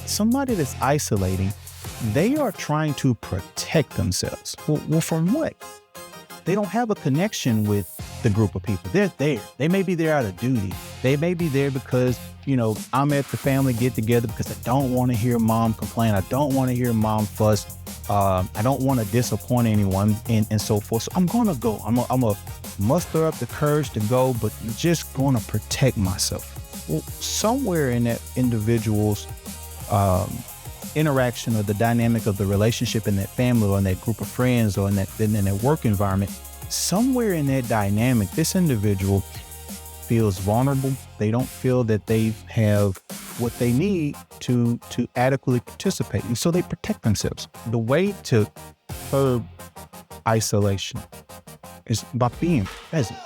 somebody that's isolating, they are trying to protect themselves. Well, from what? They don't have a connection with the group of people. They're there. They may be there out of duty. They may be there because, I'm at the family get together because I don't want to hear mom complain. I don't want to hear mom fuss. I don't want to disappoint anyone and so forth. So I'm going to go. I'm going to muster up the courage to go, but I'm just going to protect myself. Well, somewhere in that individual's interaction or the dynamic of the relationship in that family or in that group of friends or in that work environment, somewhere in that dynamic, this individual feels vulnerable. They don't feel that they have what they need to adequately participate. And so they protect themselves. The way to curb isolation is by being present.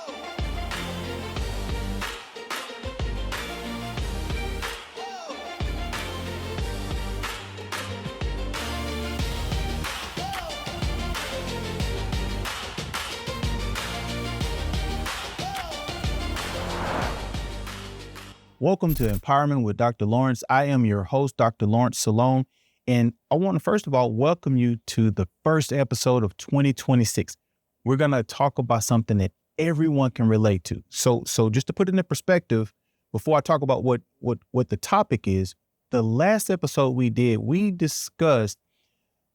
Welcome to Empowerment with Dr. Lawrence. I am your host, Dr. Lawrence Salone, and I want to first of all welcome you to the first episode of 2026. We're going to talk about something that everyone can relate to. So just to put it in perspective, before I talk about what the topic is, the last episode we did, we discussed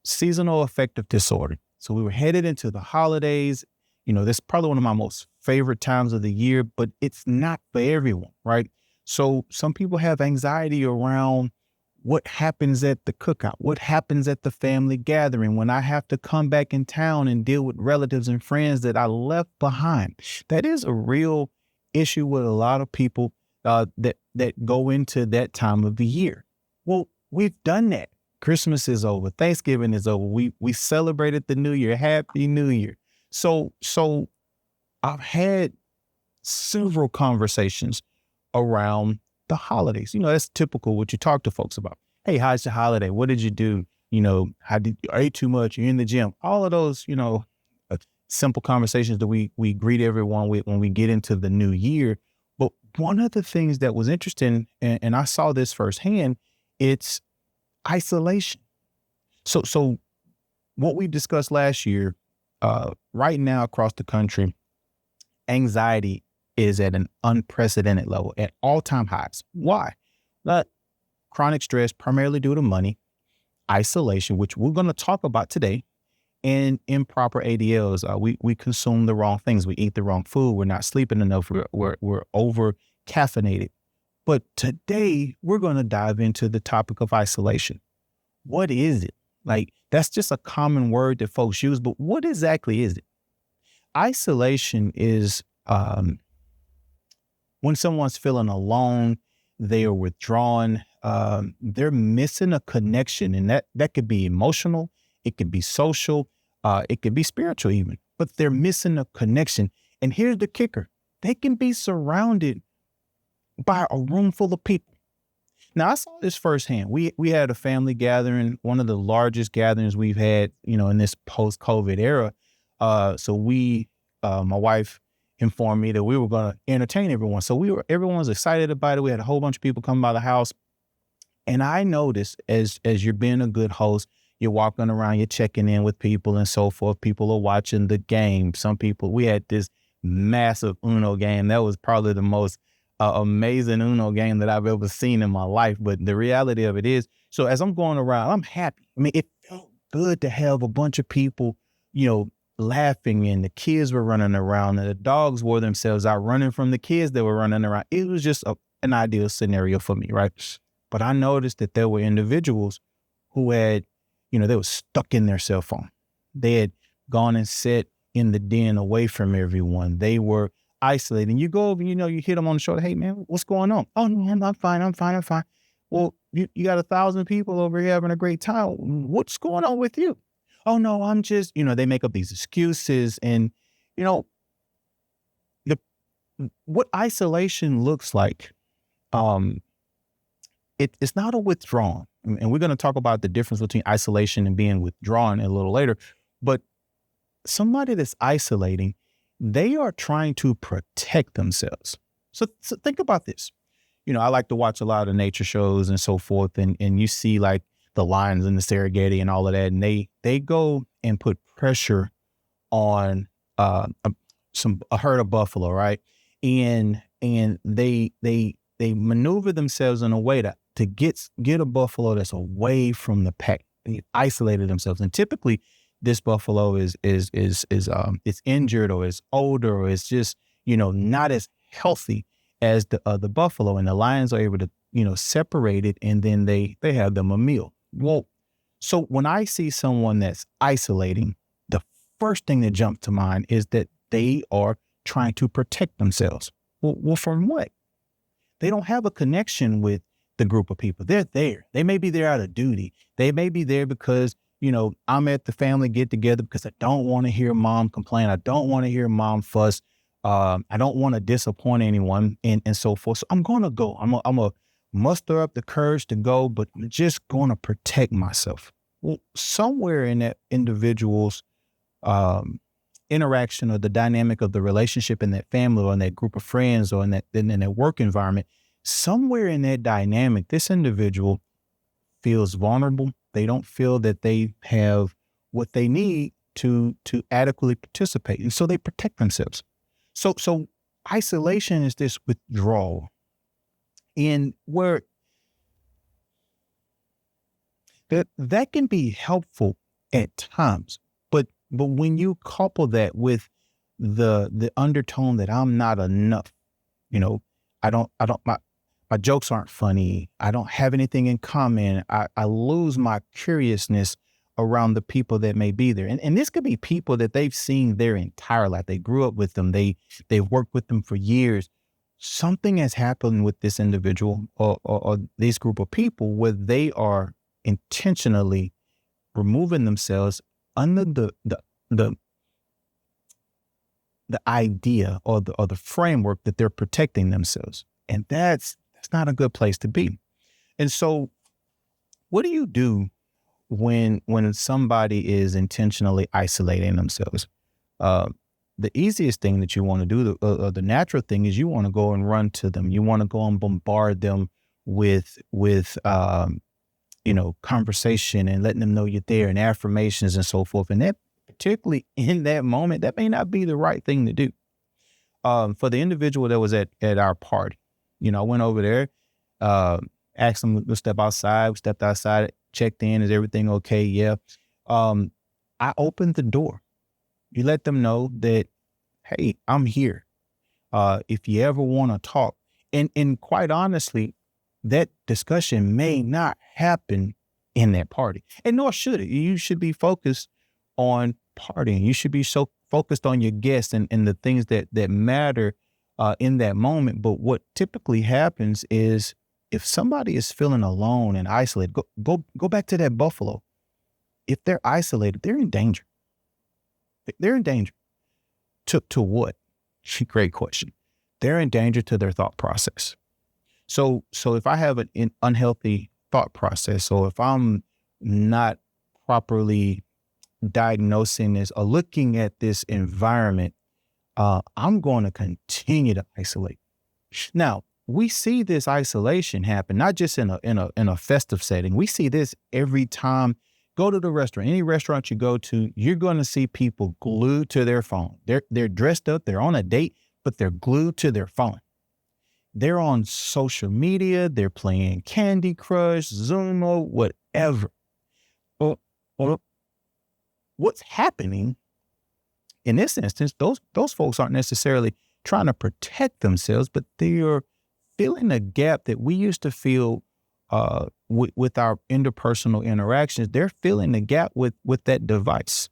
seasonal affective disorder. So we were headed into the holidays. This is probably one of my most favorite times of the year, but it's not for everyone, right? So some people have anxiety around what happens at the cookout, what happens at the family gathering when I have to come back in town and deal with relatives and friends that I left behind. That is a real issue with a lot of people that go into that time of the year. Well, we've done that. Christmas is over. Thanksgiving is over. We celebrated the New Year. Happy New Year. So I've had several conversations around the holidays. That's typical what you talk to folks about. Hey, how's your holiday? What did you do? How did you ate too much? You're in the gym. All of those, simple conversations that we greet everyone with when we get into the new year. But one of the things that was interesting, and I saw this firsthand, it's isolation. So what we discussed last year, right now across the country, anxiety is at an unprecedented level, at all-time highs. Why? Chronic stress, primarily due to money, isolation, which we're going to talk about today, and improper ADLs. We consume the wrong things. We eat the wrong food. We're not sleeping enough. We're over caffeinated. But today, we're going to dive into the topic of isolation. What is it? That's just a common word that folks use, but what exactly is it? Isolation is when someone's feeling alone, they are withdrawn, they're missing a connection, and that could be emotional, it could be social, it could be spiritual even, but they're missing a connection. And here's the kicker. They can be surrounded by a room full of people. Now, I saw this firsthand. We had a family gathering, one of the largest gatherings we've had, in this post-COVID era. So my wife informed me that we were going to entertain everyone. So everyone was excited about it. We had a whole bunch of people come by the house. And I noticed as you're being a good host, you're walking around, you're checking in with people and so forth. People are watching the game. We had this massive Uno game. That was probably the most amazing Uno game that I've ever seen in my life. But the reality of it is, so as I'm going around, I'm happy. It felt good to have a bunch of people, laughing, and the kids were running around, and the dogs wore themselves out running from the kids that were running around. It was just an ideal scenario for me, right? But I noticed that there were individuals who had, they were stuck in their cell phone. They had gone and sat in the den away from everyone. They were isolated. And you go over, you hit them on the shoulder. Hey, man, what's going on? Oh, no, I'm fine. Well, you got 1,000 people over here having a great time. What's going on with you? Oh, no, I'm just, they make up these excuses. And, what isolation looks like, it's not a withdrawal. And we're going to talk about the difference between isolation and being withdrawn a little later. But somebody that's isolating, they are trying to protect themselves. So think about this. I like to watch a lot of nature shows and so forth. And you see like the lions in the Serengeti and all of that. And they go and put pressure on a herd of buffalo, right? And they maneuver themselves in a way to get a buffalo that's away from the pack. They isolated themselves, and typically this buffalo is it's injured, or it's older, or it's just not as healthy as the other buffalo, and the lions are able to separate it, and then they have them a meal. Well, so when I see someone that's isolating, the first thing that jumps to mind is that they are trying to protect themselves. Well, from what? They don't have a connection with the group of people. They're there. They may be there out of duty. They may be there because, I'm at the family get together because I don't want to hear mom complain. I don't want to hear mom fuss. I don't want to disappoint anyone and so forth. So I'm going to go. I'm going to muster up the courage to go, but I'm just going to protect myself. Well, somewhere in that individual's interaction, or the dynamic of the relationship in that family, or in that group of friends, or in that work environment, somewhere in that dynamic, this individual feels vulnerable. They don't feel that they have what they need to adequately participate. And so they protect themselves. So isolation is this withdrawal, and where that can be helpful at times. But when you couple that with the undertone that I'm not enough, my jokes aren't funny, I don't have anything in common, I lose my curiousness around the people that may be there. And this could be people that they've seen their entire life. They grew up with them. They've worked with them for years. Something has happened with this individual or this group of people where they are intentionally removing themselves under the idea or the framework that they're protecting themselves. And that's not a good place to be. And so what do you do when somebody is intentionally isolating themselves? The easiest thing that you want to do, the natural thing, is you want to go and run to them. You want to go and bombard them with conversation and letting them know you're there, and affirmations and so forth. And that, particularly in that moment, that may not be the right thing to do. For the individual that was at our party, I went over there, asked them to step outside. We stepped outside, checked in. Is everything okay? Yeah. I opened the door. You let them know that, hey, I'm here. If you ever want to talk, and quite honestly, that discussion may not happen in that party, and nor should it. You should be focused on partying. You should be so focused on your guests and the things that matter in that moment. But what typically happens is, if somebody is feeling alone and isolated, go back to that buffalo. If they're isolated, they're in danger. They're in danger. To what? Great question. They're in danger to their thought process. So if I have an unhealthy thought process, or if I'm not properly diagnosing this or looking at this environment, I'm going to continue to isolate. Now, we see this isolation happen not just in a festive setting. We see this every time. Go to the restaurant. Any restaurant you go to, you're going to see people glued to their phone. They're dressed up. They're on a date, but they're glued to their phone. They're on social media. They're playing Candy Crush, Zumo, whatever. Well, what's happening in this instance? Those folks aren't necessarily trying to protect themselves, but they are filling a gap that we used to feel with our interpersonal interactions. They're filling the gap with that device.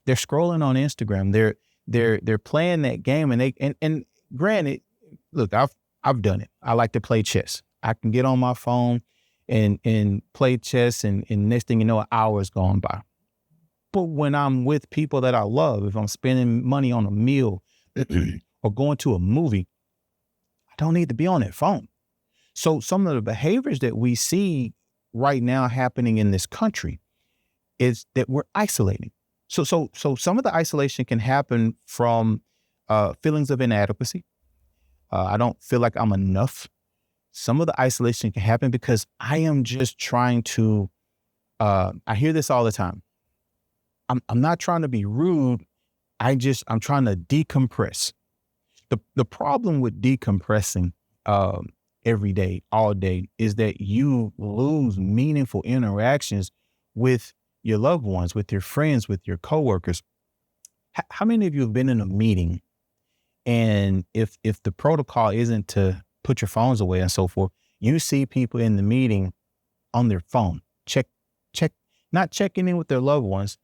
They're scrolling on Instagram. They're playing that game, and granted, look, I've done it. I like to play chess. I can get on my phone and play chess, and next thing you know, an hour is gone by. But when I'm with people that I love, if I'm spending money on a meal or going to a movie, I don't need to be on that phone. So some of the behaviors that we see right now happening in this country is that we're isolating. So some of the isolation can happen from feelings of inadequacy. I don't feel like I'm enough. some of the isolation can happen because I am just trying to, I hear this all the time. I'm not trying to be rude. I'm trying to decompress. The problem with decompressing every day, all day, is that you lose meaningful interactions with your loved ones, with your friends, with your coworkers. How many of you have been in a meeting, and if the protocol isn't to put your phones away and so forth, you see people in the meeting on their phone, not checking in with their loved ones.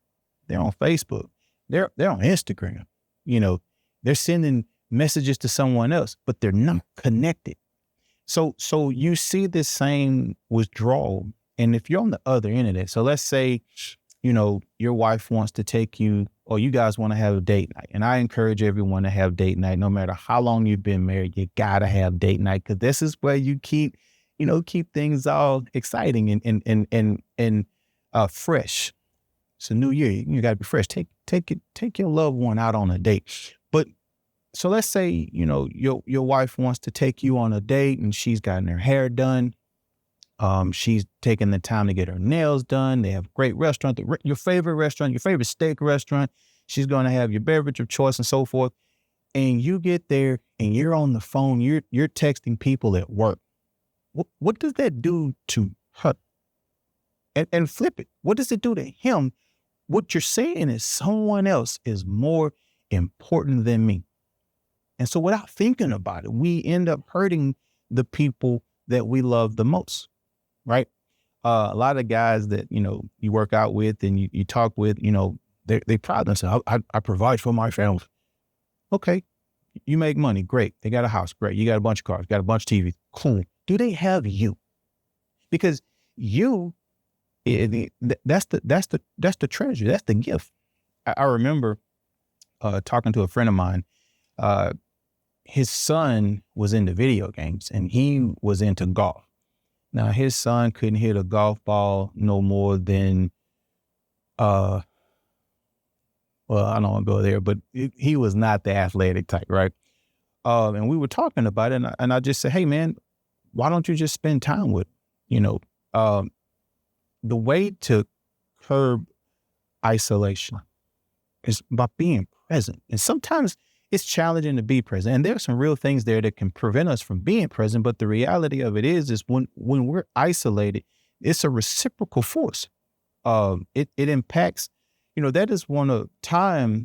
They're on Facebook. They're on Instagram. They're sending messages to someone else, but they're not connected. So you see this same withdrawal. And if you're on the other end of it, so let's say, your wife wants to take you, or you guys want to have a date night. And I encourage everyone to have date night. No matter how long you've been married, you got to have date night, because this is where you keep things all exciting and fresh. It's a new year. You got to be fresh. Take your loved one out on a date. But so let's say, your wife wants to take you on a date, and she's gotten her hair done. She's taking the time to get her nails done. They have a great restaurant, your favorite restaurant, your favorite steak restaurant. She's going to have your beverage of choice and so forth. And you get there and you're on the phone, you're texting people at work. What does that do to her? And flip it. What does it do to him? What you're saying is someone else is more important than me. And so without thinking about it, we end up hurting the people that we love the most, right? A lot of guys that, you work out with and you talk with, they pride themselves. I provide for my family. Okay. You make money. Great. They got a house. Great. You got a bunch of cars, got a bunch of TVs. Cool. Do they have you? Because you, that's the treasure. That's the gift. I remember talking to a friend of mine. His son was into video games and he was into golf. Now his son couldn't hit a golf ball no more than, well, I don't want to go there, but he was not the athletic type, right? And we were talking about it, and I just said, hey man, why don't you just spend time with him? The way to curb isolation is by being present. And sometimes it's challenging to be present. And there are some real things there that can prevent us from being present. But the reality of it is when we're isolated, it's a reciprocal force. It impacts, that is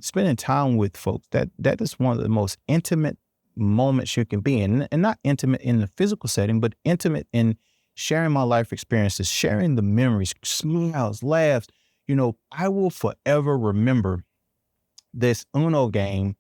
spending time with folks. That is one of the most intimate moments you can be in, and not intimate in the physical setting, but intimate in sharing my life experiences, sharing the memories, smiles, laughs. I will forever remember this Uno game.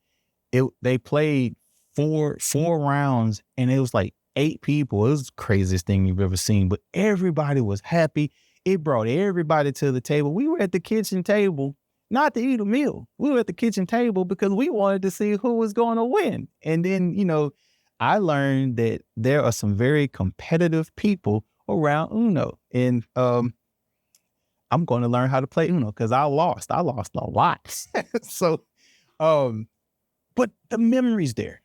They played four rounds, and it was like 8 people. It was the craziest thing you've ever seen, but everybody was happy. It brought everybody to the table. We were at the kitchen table, not to eat a meal. We were at the kitchen table because we wanted to see who was going to win. And then, I learned that there are some very competitive people around Uno. And I'm going to learn how to play Uno because I lost a lot. So, but the memory's there.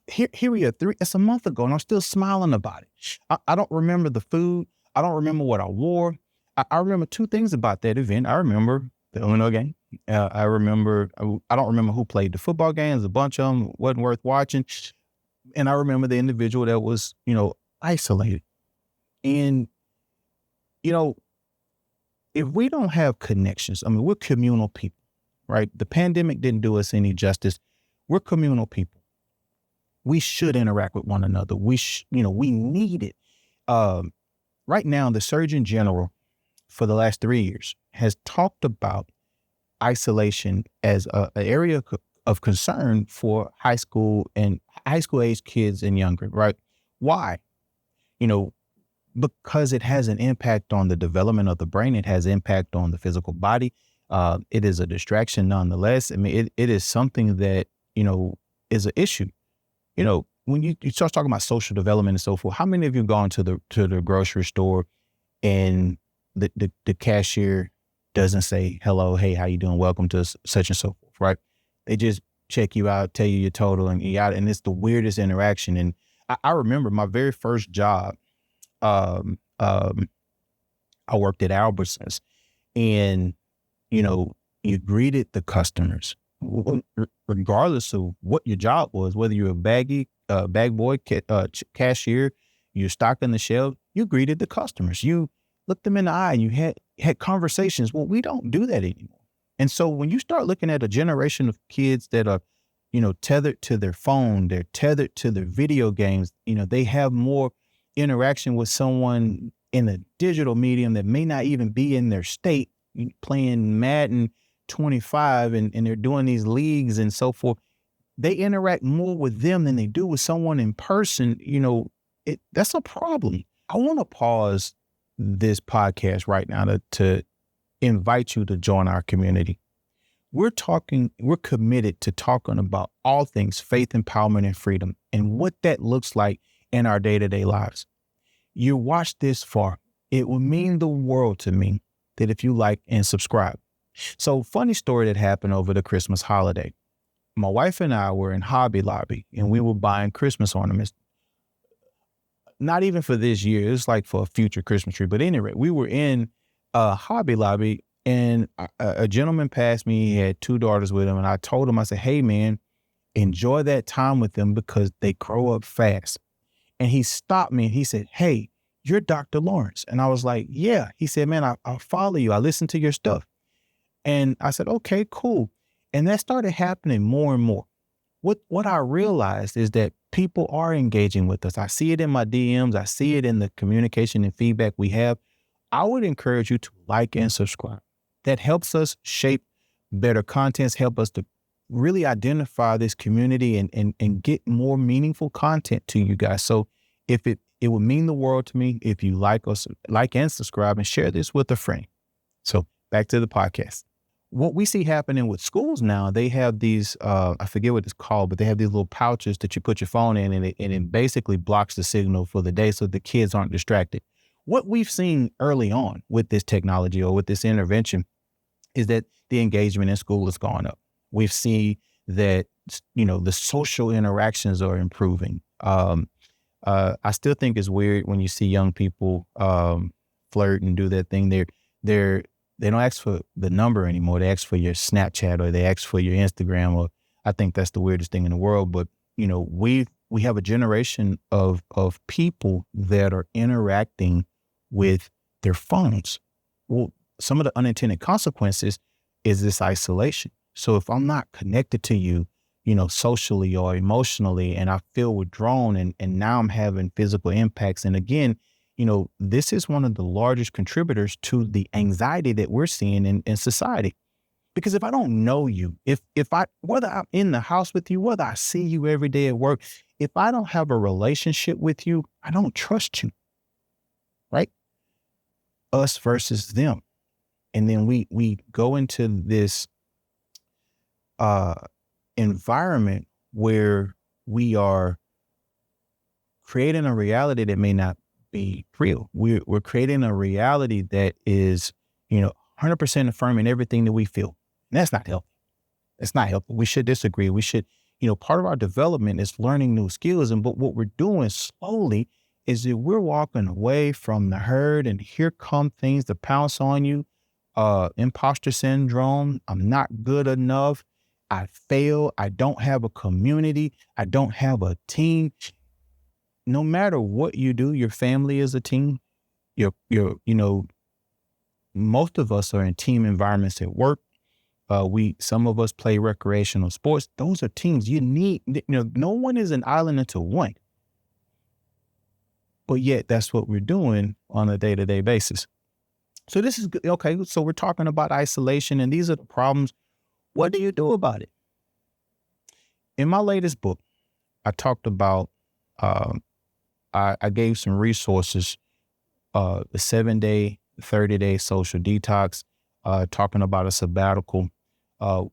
Here we are, it's a month ago, and I'm still smiling about it. I don't remember the food. I don't remember what I wore. I remember 2 things about that event. I remember the Uno game. I don't remember who played the football games. A bunch of them wasn't worth watching. And I remember the individual that was, isolated. And, if we don't have connections, we're communal people, right? The pandemic didn't do us any justice. We're communal people. We should interact with one another. We need it. Right now, the Surgeon General for the last 3 years has talked about isolation as an area of concern for high school age kids and younger, right? Why? Because it has an impact on the development of the brain. It has impact on the physical body. It is a distraction nonetheless. It is something that, is an issue. When you start talking about social development and so forth, how many of you have gone to the grocery store and the cashier doesn't say, hello, hey, how you doing? Welcome to such and so forth, right? They just check you out, tell you your total, and it's the weirdest interaction. And I remember my very first job I worked at Albertsons, and you know, you greeted the customers regardless of what your job was, whether you're a bag boy, cashier, you're stocking the shelf. You greeted the customers. You looked them in the eye, and you had conversations. Well, we don't do that anymore. And so when you start looking at a generation of kids that are, tethered to their phone, they're tethered to their video games, they have more interaction with someone in a digital medium that may not even be in their state, playing Madden 25 and they're doing these leagues and so forth. They interact more with them than they do with someone in person. That's a problem. I want to pause this podcast right now to invite you to join our community. We're committed to talking about all things faith, empowerment, and freedom, and what that looks like in our day-to-day lives. You watch this far, it will mean the world to me that if you like and subscribe. So, funny story that happened over the Christmas holiday. My wife and I were in Hobby Lobby, and we were buying Christmas ornaments. Not even for this year, it's like for a future Christmas tree. But anyway, we were in Hobby Lobby, and a gentleman passed me. He had 2 daughters with him, and I told him, I said, "Hey, man, enjoy that time with them because they grow up fast." And he stopped me and he said, "Hey, you're Dr. Lawrence." And I was like, "Yeah." He said, "Man, I'll follow you. I listen to your stuff." And I said, "Okay, cool." And that started happening more and more. What I realized is that people are engaging with us. I see it in my DMs. I see it in the communication and feedback we have. I would encourage you to like and subscribe. That helps us shape better contents, help us to really identify this community and get more meaningful content to you guys. So if it would mean the world to me if you like and subscribe and share this with a friend. So back to the podcast. What we see happening with schools now, they have these, I forget what it's called, but they have these little pouches that you put your phone in, and it basically blocks the signal for the day so the kids aren't distracted. What we've seen early on with this technology or with this intervention is that the engagement in school has gone up. We've seen that, the social interactions are improving. I still think it's weird when you see young people flirt and do that thing. They don't ask for the number anymore. They ask for your Snapchat or they ask for your Instagram. Or I think that's the weirdest thing in the world. But we have a generation of people that are interacting with their phones. Well, some of the unintended consequences is this isolation. So if I'm not connected to you, socially or emotionally, and I feel withdrawn and now I'm having physical impacts. And again, this is one of the largest contributors to the anxiety that we're seeing in society. Because if I don't know you, whether I'm in the house with you, whether I see you every day at work, if I don't have a relationship with you, I don't trust you, right? Us versus them. And then we go into this environment where we are creating a reality that may not be real. We're creating a reality that is, 100% affirming everything that we feel. And that's not healthy. It's not healthy. We should disagree. We should, part of our development is learning new skills. But what we're doing slowly is that we're walking away from the herd, and here come things to pounce on you. Imposter syndrome. I'm not good enough. I fail. I don't have a community. I don't have a team. No matter what you do, your family is a team. Most of us are in team environments at work. Some of us play recreational sports. Those are teams. You need, no one is an island unto one. But yet that's what we're doing on a day-to-day basis. So this is good. Okay. So we're talking about isolation, and these are the problems. What do you do about it? In my latest book, I talked about, I gave some resources, the 7-day, 30-day social detox, talking about a sabbatical. And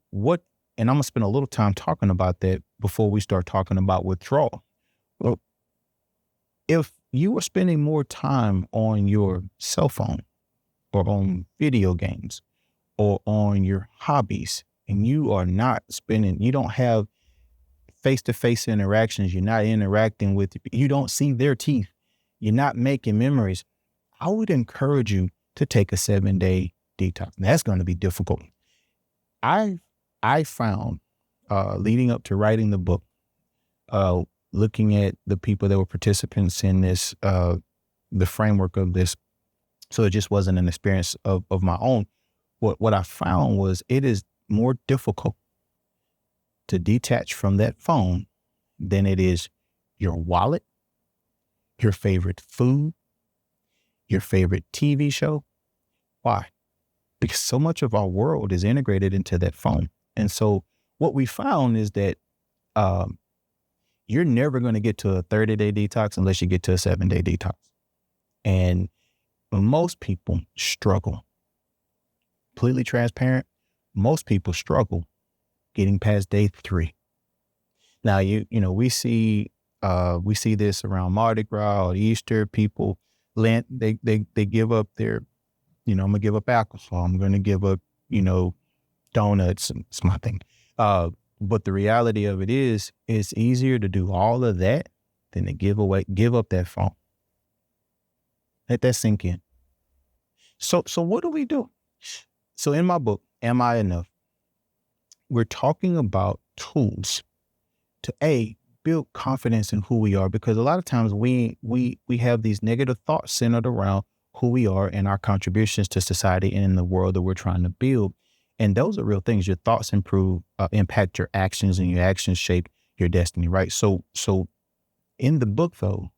I'm going to spend a little time talking about that before we start talking about withdrawal. Well, if you are spending more time on your cell phone or on video games or on your hobbies, and you don't have face-to-face interactions, you're not interacting with, you don't see their teeth, you're not making memories, I would encourage you to take a 7-day detox. That's going to be difficult. I found, leading up to writing the book, looking at the people that were participants in this, the framework of this, so it just wasn't an experience of my own. What I found was it is more difficult to detach from that phone than it is your wallet, your favorite food, your favorite TV show. Why? Because so much of our world is integrated into that phone. And so what we found is that you're never going to get to a 30-day detox unless you get to a 7-day detox. And most people struggle. Completely transparent, most people struggle getting past day 3. Now, we see this around Mardi Gras or Easter. People, Lent, they give up their, I'm gonna give up alcohol. I'm gonna give up, donuts. And it's my thing. But the reality of it is, it's easier to do all of that than to give up that phone. Let that sink in. So what do we do? So in my book, Am I Enough? We're talking about tools to build confidence in who we are, because a lot of times we have these negative thoughts centered around who we are and our contributions to society and in the world that we're trying to build. And those are real things. Your thoughts impact your actions, and your actions shape your destiny, right? So in the book, though,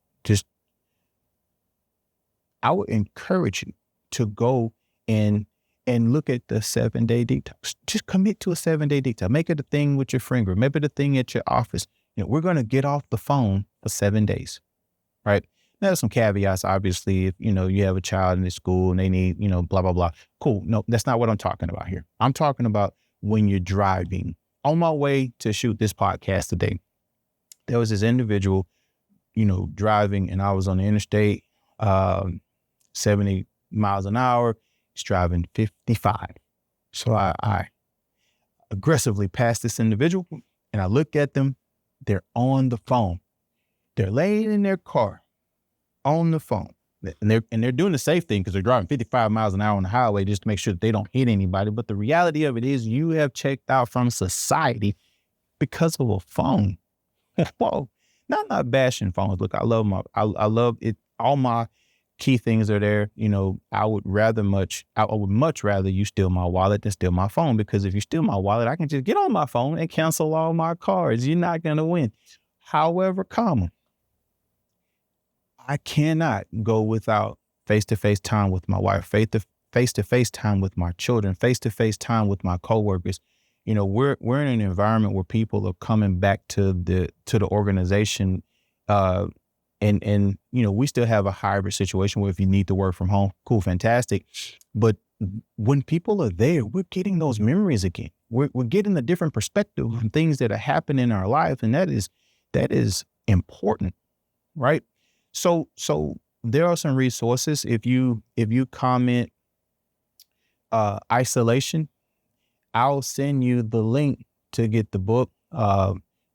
I would encourage you to go and look at the 7-day detox. Just commit to a 7-day detox. Make it a thing with your friend group. Make it a thing at your office. We're going to get off the phone for 7 days, right? Now, there's some caveats. Obviously, if, you have a child in the school and they need, blah, blah, blah. Cool. No, that's not what I'm talking about here. I'm talking about when you're driving. On my way to shoot this podcast today, there was this individual, driving, and I was on the interstate, 70 miles an hour. He's driving 55. So I aggressively passed this individual, and I look at them. They're on the phone. They're laying in their car on the phone. And they're doing the safe thing because they're driving 55 miles an hour on the highway just to make sure that they don't hit anybody. But the reality of it is you have checked out from society because of a phone. Whoa. Not bashing phones. Look, I love it. All my key things are there. I would much rather you steal my wallet than steal my phone, because if you steal my wallet, I can just get on my phone and cancel all my cards. You're not going to win. However, I cannot go without face-to-face time with my wife, face-to-face time with my children, face-to-face time with my coworkers. We're in an environment where people are coming back to the organization, and we still have a hybrid situation where if you need to work from home, cool, fantastic. But when people are there, we're getting those memories again. We're getting a different perspective on things that are happening in our life, and that is important, right? So there are some resources. If you comment isolation, I'll send you the link to get the book.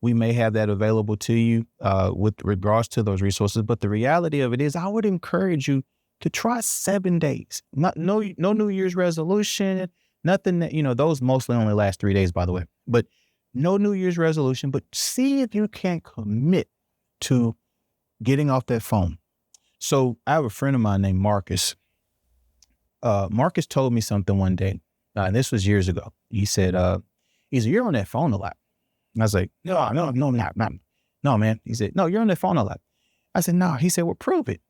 We may have that available to you with regards to those resources. But the reality of it is, I would encourage you to try 7 days. No New Year's resolution, nothing that, those mostly only last 3 days, by the way. But no New Year's resolution, but see if you can commit to getting off that phone. So I have a friend of mine named Marcus. Marcus told me something one day, and this was years ago. He said, you're on that phone a lot. And I was like, no, not. No, man. He said, no, you're on that phone a lot. I said, no. He said, well, prove it.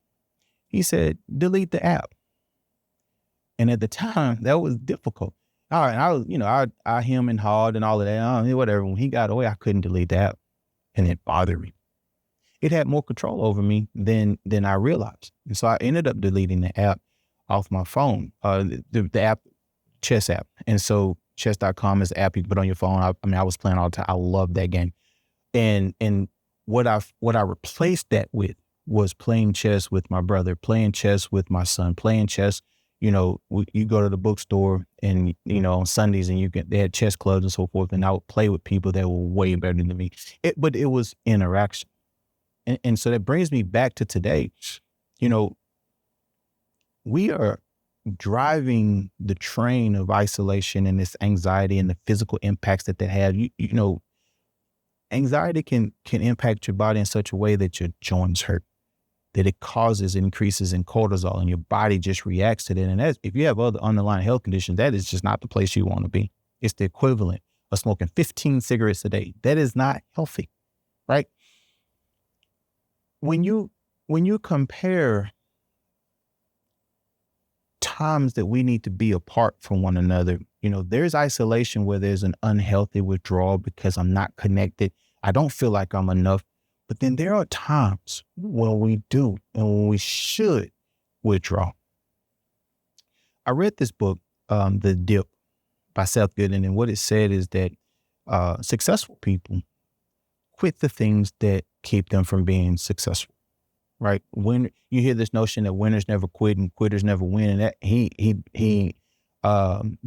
He said, delete the app. And at the time, that was difficult. All right, I him and hawed and all of that. Whatever. When he got away, I couldn't delete the app, and it bothered me. It had more control over me than I realized. And so I ended up deleting the app off my phone, the app, chess app. And so chess.com is the app you can put on your phone. I was playing all the time. I love that game. And what I replaced that with was playing chess with my brother, playing chess with my son, playing chess. You go to the bookstore and, on Sundays, and they had chess clubs and so forth. And I would play with people that were way better than me. But it was interaction. And so that brings me back to today. You know, we are driving the train of isolation and this anxiety and the physical impacts that they have. Anxiety can impact your body in such a way that your joints hurt, that it causes increases in cortisol, and your body just reacts to that. And that's, if you have other underlying health conditions, that is just not the place you want to be. It's the equivalent of smoking 15 cigarettes a day. That is not healthy, right? When you compare times that we need to be apart from one another, there's isolation where there's an unhealthy withdrawal because I'm not connected. I don't feel like I'm enough. But then there are times when we do and when we should withdraw. I read this book, The Dip by Seth Godin, and what it said is that successful people quit the things that keep them from being successful, right? When you hear this notion that winners never quit and quitters never win, and that he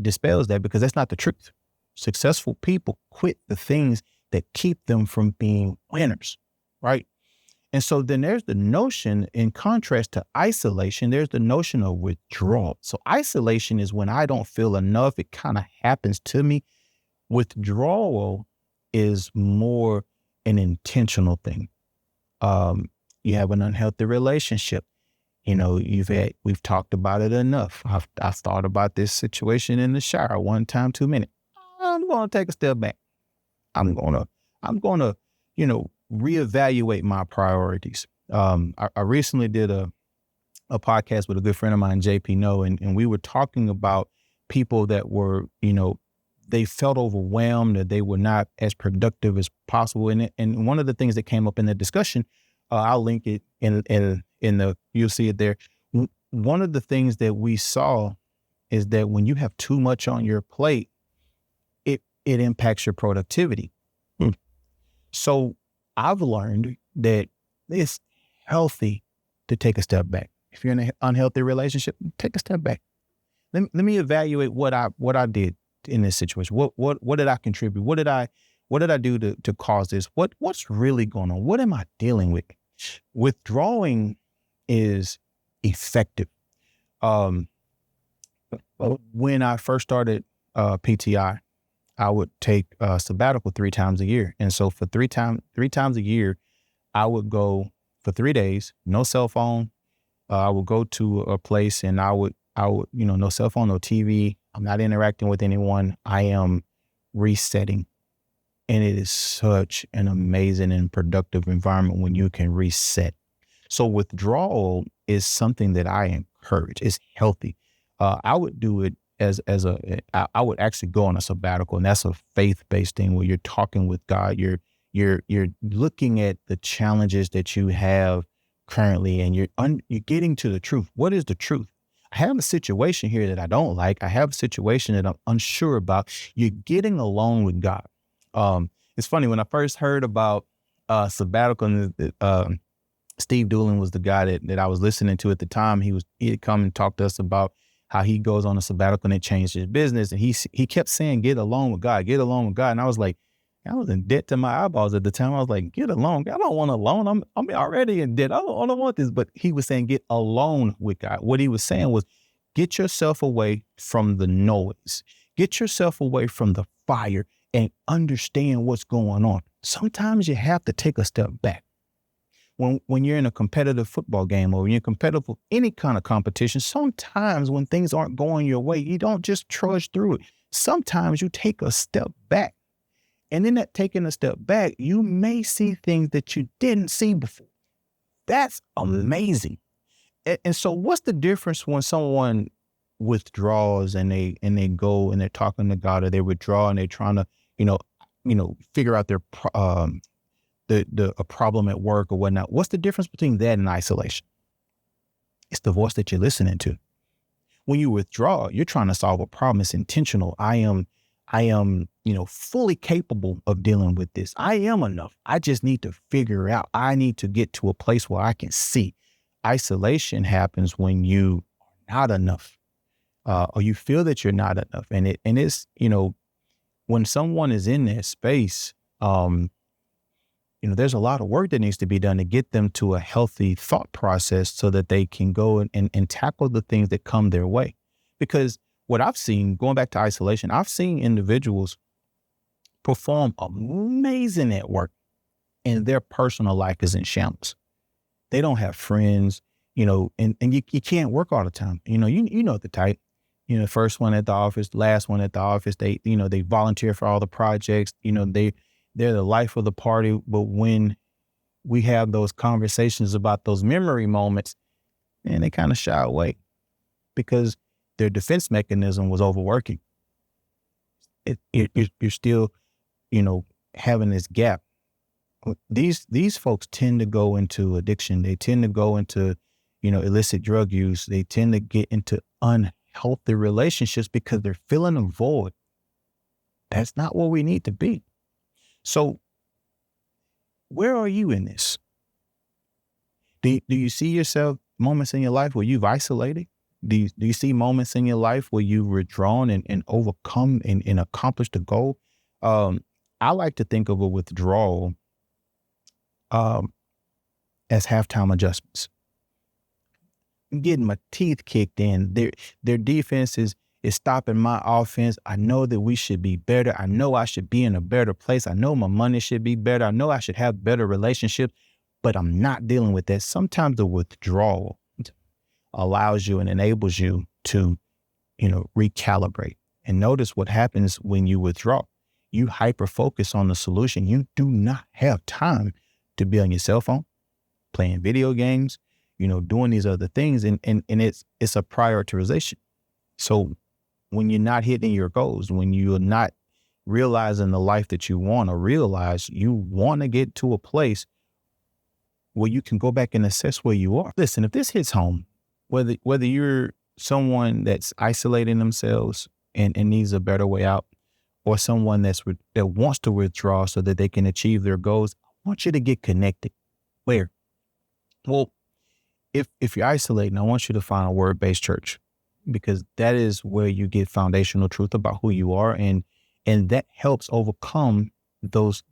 dispels that, because that's not the truth. Successful people quit the things that keep them from being winners, right? And so then there's the notion, in contrast to isolation, there's the notion of withdrawal. So isolation is when I don't feel enough. It kind of happens to me. Withdrawal is more an intentional thing. You have an unhealthy relationship. We've talked about it enough. I've thought about this situation in the shower one time too many. I'm going to take a step back. I'm going to, reevaluate my priorities. I recently did a podcast with a good friend of mine, JP No, and we were talking about people that were, they felt overwhelmed, that they were not as productive as possible. And one of the things that came up in the discussion, I'll link it in you'll see it there. One of the things that we saw is that when you have too much on your plate, it impacts your productivity. So I've learned that it's healthy to take a step back. If you're in an unhealthy relationship, take a step back. Let me evaluate what I did in this situation. What did I contribute? What did I do to cause this? What's really going on? What am I dealing with? Withdrawing is effective. When I first started PTI, I would take a sabbatical 3 times a year. And so for three times a year, I would go for 3 days, no cell phone. I would go to a place and I would, no cell phone, no TV. I'm not interacting with anyone. I am resetting. And it is such an amazing and productive environment when you can reset. So withdrawal is something that I encourage. It's healthy. I would do it I would actually go on a sabbatical, and that's a faith-based thing where you're talking with God. You're looking at the challenges that you have currently, and you're getting to the truth. What is the truth? I have a situation here that I don't like. I have a situation that I'm unsure about. You're getting along with God. It's funny, when I first heard about sabbatical, Steve Doolin was the guy that I was listening to at the time. He had come and talked to us about how he goes on a sabbatical and it changed his business. And he kept saying, get along with God, get along with God. And I was like, I was in debt to my eyeballs at the time. I was like, get along. I don't want a loan. I'm already in debt. I don't want this. But he was saying, get alone with God. What he was saying was, get yourself away from the noise. Get yourself away from the fire and understand what's going on. Sometimes you have to take a step back. When you're in a competitive football game or you're competitive with any kind of competition, sometimes when things aren't going your way, you don't just trudge through it. Sometimes you take a step back. And in that taking a step back, you may see things that you didn't see before. That's amazing. And so what's the difference when someone withdraws and they go and they're talking to God, or they withdraw and they're trying to, figure out their a problem at work or whatnot? What's the difference between that and isolation? It's the voice that you're listening to. When you withdraw, you're trying to solve a problem. It's intentional. I am, fully capable of dealing with this. I am enough. I just need to figure out. I need to get to a place where I can see. Isolation happens when you are not enough, or you feel that you're not enough. And it's, when someone is in that space, there's a lot of work that needs to be done to get them to a healthy thought process so that they can go and tackle the things that come their way. Because what I've seen, going back to isolation, I've seen individuals perform amazing at work and their personal life is in shambles. They don't have friends, and you can't work all the time. You know the type, first one at the office, last one at the office, they volunteer for all the projects, they're the life of the party. But when we have those conversations about those memory moments, and they kind of shy away because their defense mechanism was overworking. You're still, having this gap. These folks tend to go into addiction. They tend to go into, illicit drug use. They tend to get into unhealthy relationships because they're filling a void. That's not where we need to be. So where are you in this? Do you see yourself moments in your life where you've isolated? Do you see moments in your life where you've withdrawn and overcome and accomplished a goal? I like to think of a withdrawal as halftime adjustments. I'm getting my teeth kicked in. Their defense is stopping my offense. I know that we should be better. I know I should be in a better place. I know my money should be better. I know I should have better relationships, but I'm not dealing with that. Sometimes the withdrawal allows you and enables you to, recalibrate. And notice what happens when you withdraw. You hyper focus on the solution. You do not have time to be on your cell phone, playing video games, doing these other things. And it's a prioritization. So when you're not hitting your goals, when you're not realizing the life that you want to realize, you want to get to a place where you can go back and assess where you are. Listen, if this hits home, whether you're someone that's isolating themselves and needs a better way out, or someone that wants to withdraw so that they can achieve their goals, I want you to get connected. Where? Well, if you're isolating, I want you to find a word-based church, because that is where you get foundational truth about who you are, and that helps overcome those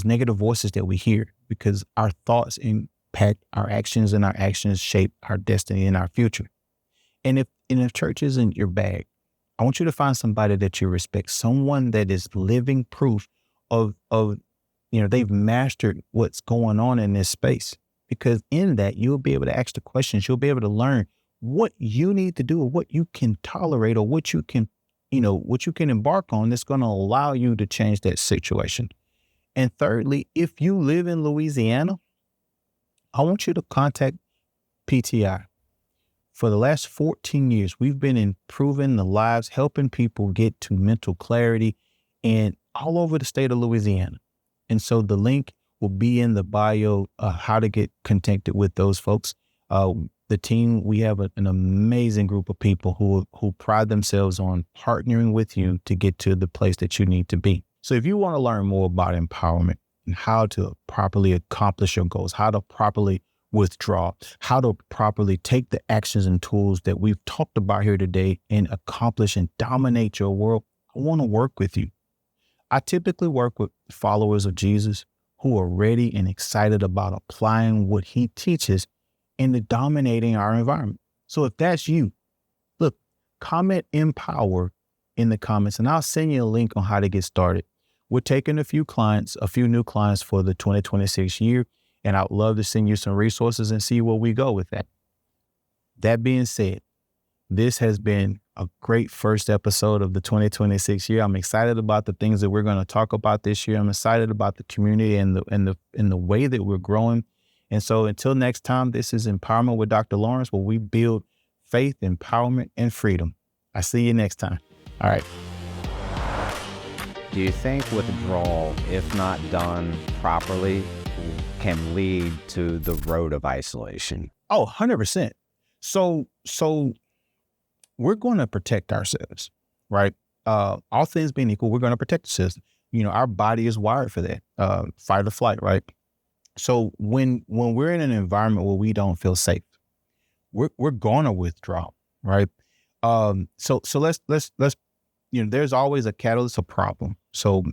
negative voices that we hear, because our thoughts impact our actions, and our actions shape our destiny and our future. And if church isn't your bag, I want you to find somebody that you respect, someone that is living proof of they've mastered what's going on in this space. Because in that, you'll be able to ask the questions. You'll be able to learn what you need to do, or what you can tolerate, or what you can embark on that's going to allow you to change that situation. And thirdly, if you live in Louisiana, I want you to contact PTI. For the last 14 years, we've been improving the lives, helping people get to mental clarity, and all over the state of Louisiana. And so the link will be in the bio, how to get connected with those folks. The team, we have an amazing group of people who pride themselves on partnering with you to get to the place that you need to be. So if you want to learn more about empowerment and how to properly accomplish your goals, how to properly withdraw, how to properly take the actions and tools that we've talked about here today and accomplish and dominate your world, I want to work with you. I typically work with followers of Jesus who are ready and excited about applying what he teaches into dominating our environment. So if that's you, look, comment empower in the comments, and I'll send you a link on how to get started. We're taking a few new clients for the 2026 year, and I'd love to send you some resources and see where we go with that. That being said, this has been a great first episode of the 2026 year. I'm excited about the things that we're going to talk about this year. I'm excited about the community and the way that we're growing. And so until next time, this is Empowerment with Dr. Lawrence, where we build faith, empowerment, and freedom. I see you next time. All right. Do you think withdrawal, if not done properly, can lead to the road of isolation? Oh, 100%. So we're going to protect ourselves, right? All things being equal, we're going to protect ourselves. Our body is wired for that, fight or flight, right? So when we're in an environment where we don't feel safe, we're going to withdraw, right? So let's there's always a catalyst, a problem. So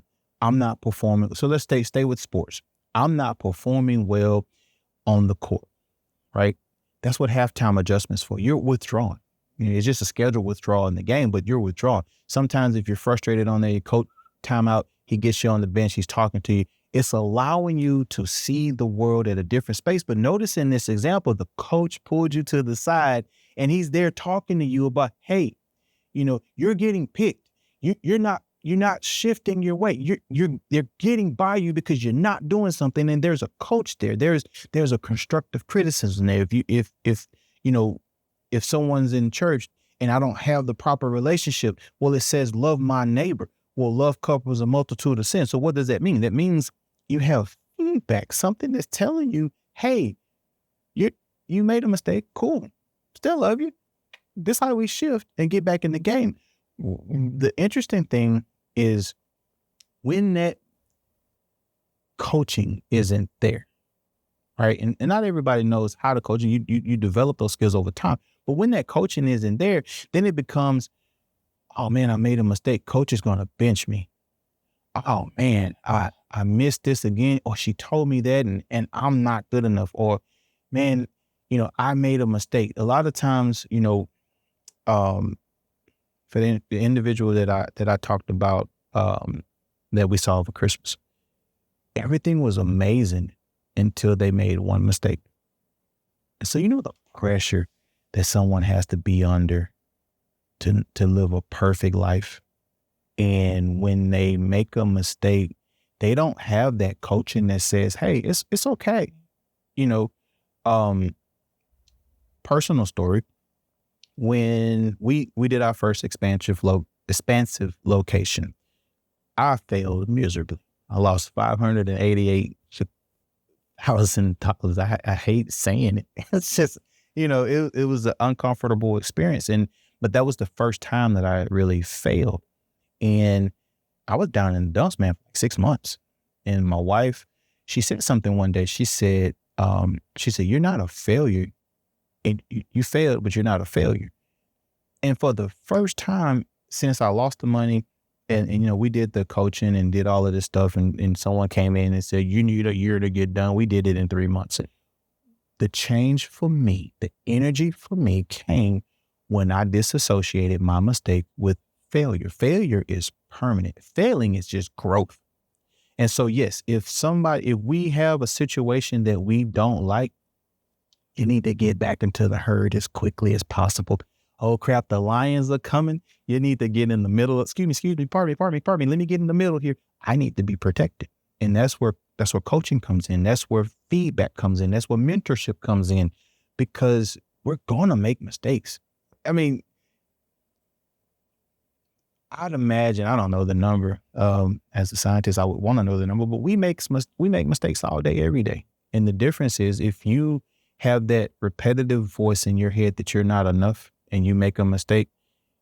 I'm not performing. So let's stay with sports. I'm not performing well on the court, right? That's what halftime adjustments for. You're withdrawing. It's just a scheduled withdrawal in the game, but you're withdrawing. Sometimes if you're frustrated on there, your coach timeout, he gets you on the bench, he's talking to you. It's allowing you to see the world at a different space. But notice in this example, the coach pulled you to the side and he's there talking to you about, hey, you're getting picked. You're not shifting your weight. They're getting by you because you're not doing something. And there's a coach there. There's a constructive criticism there. If someone's in church and I don't have the proper relationship, well, it says love my neighbor. Well, love covers a multitude of sins. So what does that mean? That means you have feedback, something that's telling you, hey, you made a mistake. Cool. Still love you. This is how we shift and get back in the game. The interesting thing is when that coaching isn't there, right? And not everybody knows how to coach. You develop those skills over time. But when that coaching isn't there, then it becomes, oh man, I made a mistake. Coach is going to bench me. Oh man, I missed this again. Or she told me that and I'm not good enough. Or man, I made a mistake. A lot of times, for the individual that I talked about, that we saw for Christmas, everything was amazing until they made one mistake. And so, the pressure that someone has to be under to live a perfect life. And when they make a mistake, they don't have that coaching that says, hey, it's okay. Personal story. When we did our first expansive location, I failed miserably. I lost $588,000. I hate saying it. It's just, it was an uncomfortable experience. But that was the first time that I really failed. And I was down in the dumps, man, for like 6 months. And my wife, she said something one day. She said, you're not a failure. And you failed, but you're not a failure. And for the first time since I lost the money and we did the coaching and did all of this stuff and someone came in and said, you need a year to get done. We did it in 3 months. The change for me, the energy for me came when I disassociated my mistake with failure. Failure is permanent. Failing is just growth. And so, yes, if we have a situation that we don't like, you need to get back into the herd as quickly as possible. Oh crap, the lions are coming. You need to get in the middle. Excuse me, pardon me. Let me get in the middle here. I need to be protected. And that's where coaching comes in. That's where feedback comes in. That's where mentorship comes in, because we're going to make mistakes. I mean, I'd imagine, I don't know the number. As a scientist, I would want to know the number, but we make mistakes all day, every day. And the difference is if you have that repetitive voice in your head that you're not enough and you make a mistake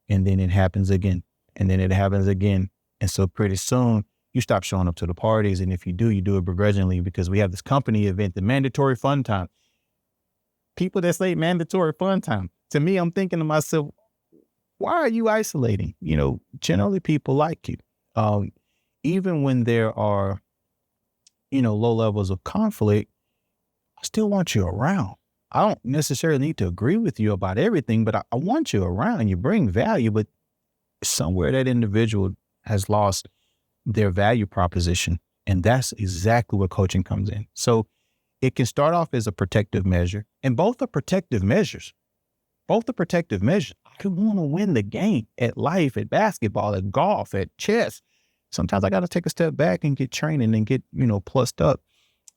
and then it happens again and then it happens again. And so pretty soon you stop showing up to the parties. And if you do it begrudgingly, because we have this company event, the mandatory fun time. People that say mandatory fun time, to me, I'm thinking to myself, why are you isolating? Generally people like you. Even when there are, low levels of conflict, I still want you around. I don't necessarily need to agree with you about everything, but I want you around. You bring value, but somewhere that individual has lost their value proposition. And that's exactly where coaching comes in. So it can start off as a protective measure, and both are protective measures. I want to win the game at life, at basketball, at golf, at chess. Sometimes I got to take a step back and get training and get, plussed up.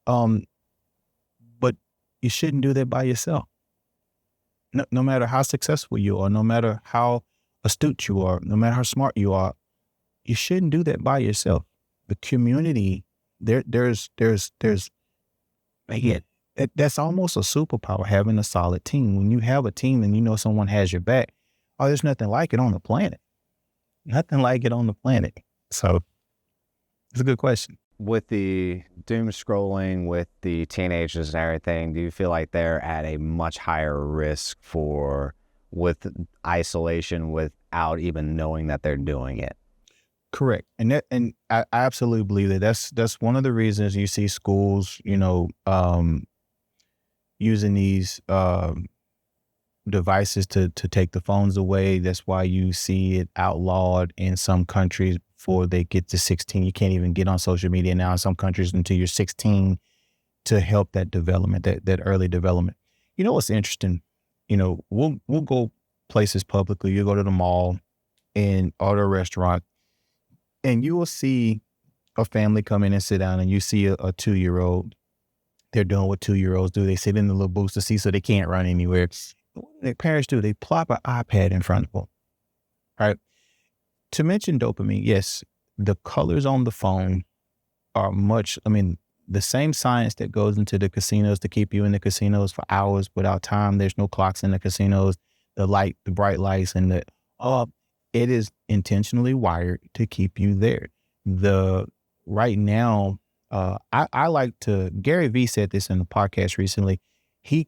But you shouldn't do that by yourself. No matter how successful you are, no matter how astute you are, no matter how smart you are, you shouldn't do that by yourself. The community, there's again, that's almost a superpower, having a solid team. When you have a team and someone has your back, there's nothing like it on the planet. Nothing like it on the planet. So it's a good question. With the doom scrolling, with the teenagers and everything, do you feel like they're at a much higher risk with isolation without even knowing that they're doing it? Correct. And I absolutely believe that that's one of the reasons you see schools, using these devices to take the phones away. That's why you see it outlawed in some countries before they get to 16. You can't even get on social media now in some countries until you're 16 to help that development, that early development. You know what's interesting? We'll go places publicly. You go to the mall and or a restaurant, and you will see a family come in and sit down, and you see a 2-year-old. They're doing what 2-year-olds do. They sit in the little booster seat so they can't run anywhere. What do their parents do? They plop an iPad in front of them, right? To mention dopamine, yes, the colors on the phone are the same science that goes into the casinos to keep you in the casinos for hours without time. There's no clocks in the casinos, the bright lights, and it is intentionally wired to keep you there. Right now, I like to, Gary Vee said this in the podcast recently. He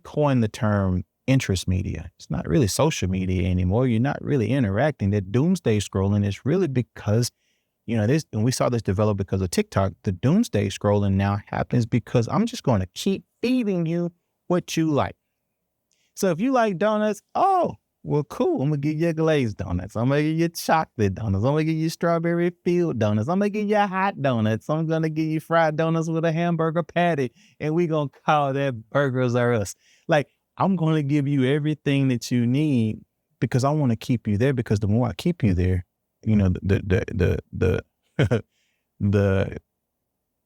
coined the term interest media. It's not really social media anymore. You're not really interacting. That doomsday scrolling is really because, this, and we saw this develop because of TikTok. The doomsday scrolling now happens because I'm just going to keep feeding you what you like. So if you like donuts, oh, well, cool. I'm going to give you glazed donuts. I'm going to give you chocolate donuts. I'm going to give you strawberry filled donuts. I'm going to give you hot donuts. I'm going to give you fried donuts with a hamburger patty. And we're going to call that Burgers R Us. Like, I'm going to give you everything that you need because I want to keep you there, because the more I keep you there, the the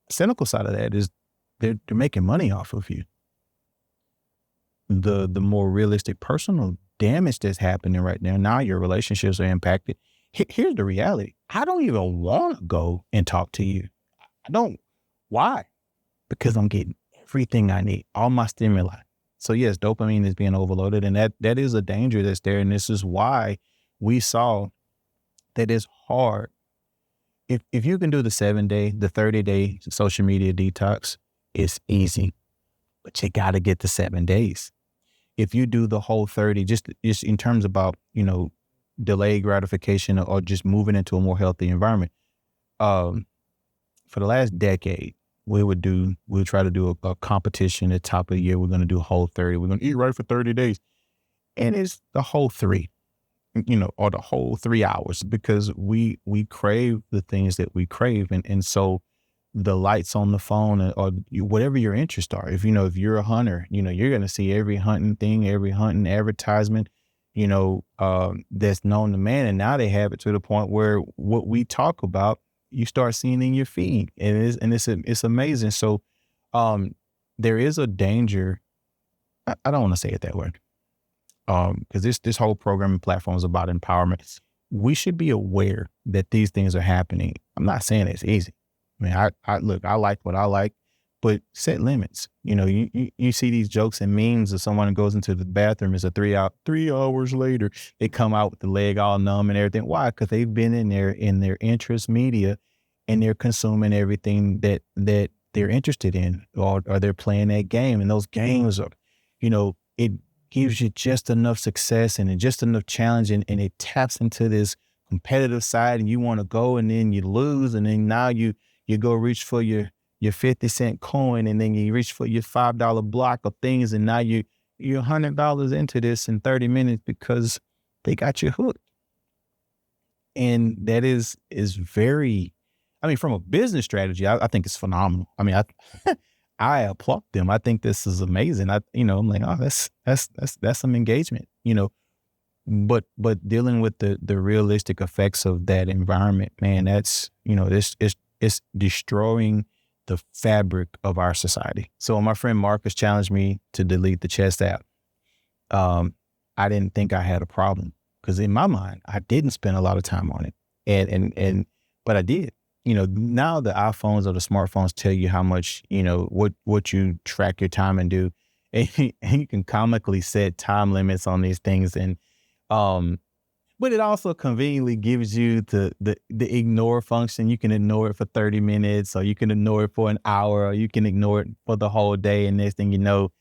cynical side of that is they're making money off of you. The more realistic personal damage that's happening right now your relationships are impacted. Here's the reality. I don't even want to go and talk to you. I don't. Why? Because I'm getting everything I need, all my stimuli. So yes, dopamine is being overloaded, and that is a danger that's there. And this is why we saw that it's hard. If you can do the 7-day, the 30-day social media detox, it's easy, but you got to get the 7 days. If you do the whole 30, just in terms about, delayed gratification or just moving into a more healthy environment, for the last decade, we'll try to do a competition at the top of the year. We're going to do a whole 30. We're going to eat right for 30 days. And it's the whole 3, or the whole 3 hours, because we crave the things that we crave. And so the lights on the phone or whatever your interests are, if you're a hunter, you're going to see every hunting thing, every hunting advertisement, that's known to man. And now they have it to the point where what we talk about, you start seeing in your feed, and it's amazing. So, there is a danger. I don't want to say it that way, because this whole programming platform is about empowerment. We should be aware that these things are happening. I'm not saying it's easy. I mean, I like what I like, but set limits. You see these jokes and memes of someone who goes into the bathroom. It's 3 hours later, they come out with the leg all numb and everything. Why? Because they've been in their interest media, and they're consuming everything that they're interested in, or they're playing that game. And those games are, it gives you just enough success and just enough challenge, and it taps into this competitive side, and you want to go, and then you lose, and then now you go reach for your 50-cent coin, and then you reach for your $5 block of things, and now you're $100 into this in 30 minutes because they got you hooked. And that is very, from a business strategy, I think it's phenomenal. I applaud them. I think this is amazing. I'm like, oh, that's some engagement, but dealing with the realistic effects of that environment, man, that's, it's destroying the fabric of our society. So when my friend Marcus challenged me to delete the chess app, I didn't think I had a problem, because in my mind, I didn't spend a lot of time on it. But I did. Now the iPhones or the smartphones tell you how much, what you track your time and do. And you can comically set time limits on these things. And, but it also conveniently gives you the ignore function. You can ignore it for 30 minutes, or you can ignore it for an hour, or you can ignore it for the whole day. And next thing you know,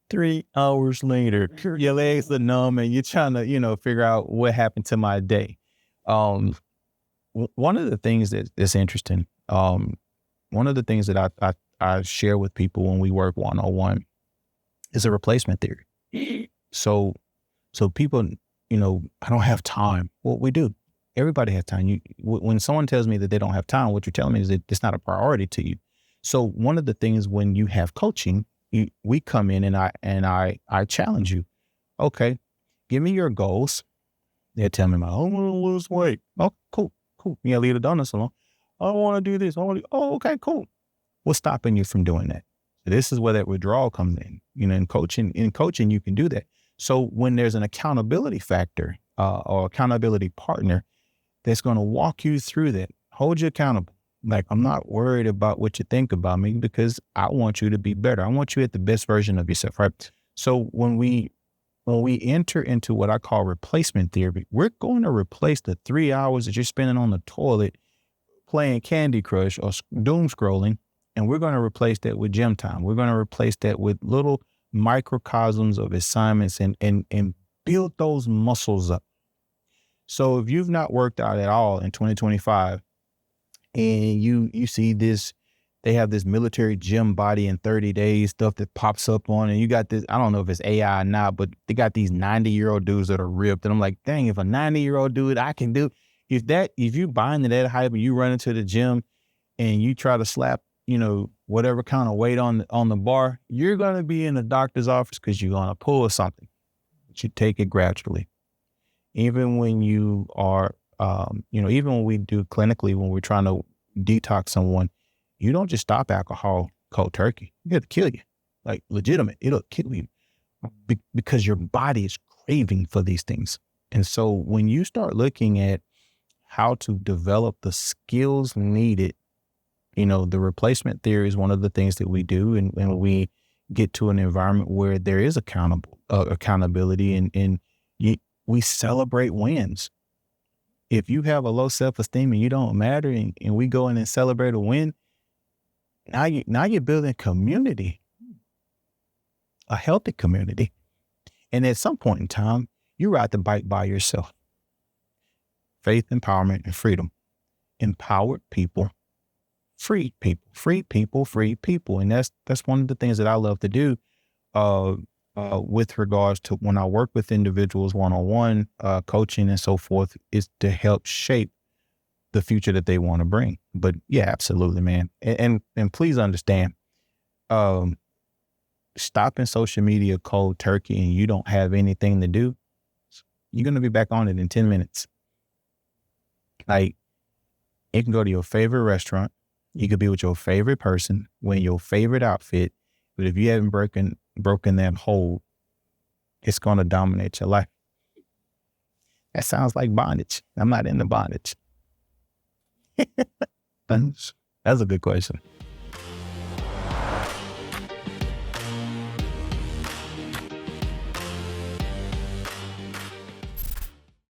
3 hours later, your legs are numb, and you're trying to, figure out what happened to my day. One of the things that's interesting, one of the things that I share with people when we work one-on-one is a replacement theory. So people, I don't have time. Well, we do. Everybody has time. When someone tells me that they don't have time, what you're telling me is that it's not a priority to you. So one of the things when you have coaching, we come in and I challenge you. Okay, give me your goals. They'll tell me, I want to lose weight. Oh, cool. Yeah, leave the donuts alone. I don't want to do this. Oh, okay, cool. What's stopping you from doing that? So this is where that withdrawal comes in. In coaching, you can do that. So when there's an accountability factor or accountability partner that's going to walk you through that, hold you accountable. Like, I'm not worried about what you think about me because I want you to be better. I want you at the best version of yourself, right? So when we enter into what I call replacement theory, we're going to replace the 3 hours that you're spending on the toilet playing Candy Crush or doom scrolling, and we're going to replace that with gym time. We're going to replace that with little microcosms of assignments and build those muscles up. So if you've not worked out at all in 2025 and you see this, they have this military gym body in 30 days stuff that pops up on, and you got this, I don't know if it's AI or not, but they got these 90-year-old dudes that are ripped. And I'm like, dang, if a 90-year-old dude, I can do, if you buy into that hype and you run into the gym and you try to slap, whatever kind of weight on the bar, you're going to be in the doctor's office because you're going to pull something. But you take it gradually. Even when you are, even when we do clinically, when we're trying to detox someone, you don't just stop alcohol cold turkey. You have to kill you, like legitimate. It'll kill you because your body is craving for these things. And so when you start looking at how to develop the skills needed, the replacement theory is one of the things that we do. And we get to an environment where there is accountability and we celebrate wins. If you have a low self-esteem and you don't matter and we go in and celebrate a win, now you're building community, a healthy community. And at some point in time, you ride the bike by yourself. Faith, empowerment, and freedom. Empowered people, free people, free people, free people. And that's one of the things that I love to do with regards to when I work with individuals one-on-one, coaching and so forth, is to help shape the future that they want to bring. But yeah, absolutely, man. And please understand, stopping social media cold turkey and you don't have anything to do, you're going to be back on it in 10 minutes. Like, you can go to your favorite restaurant. You could be with your favorite person, wearing your favorite outfit. But if you haven't broken that hold, it's going to dominate your life. That sounds like bondage. I'm not into bondage. That's a good question.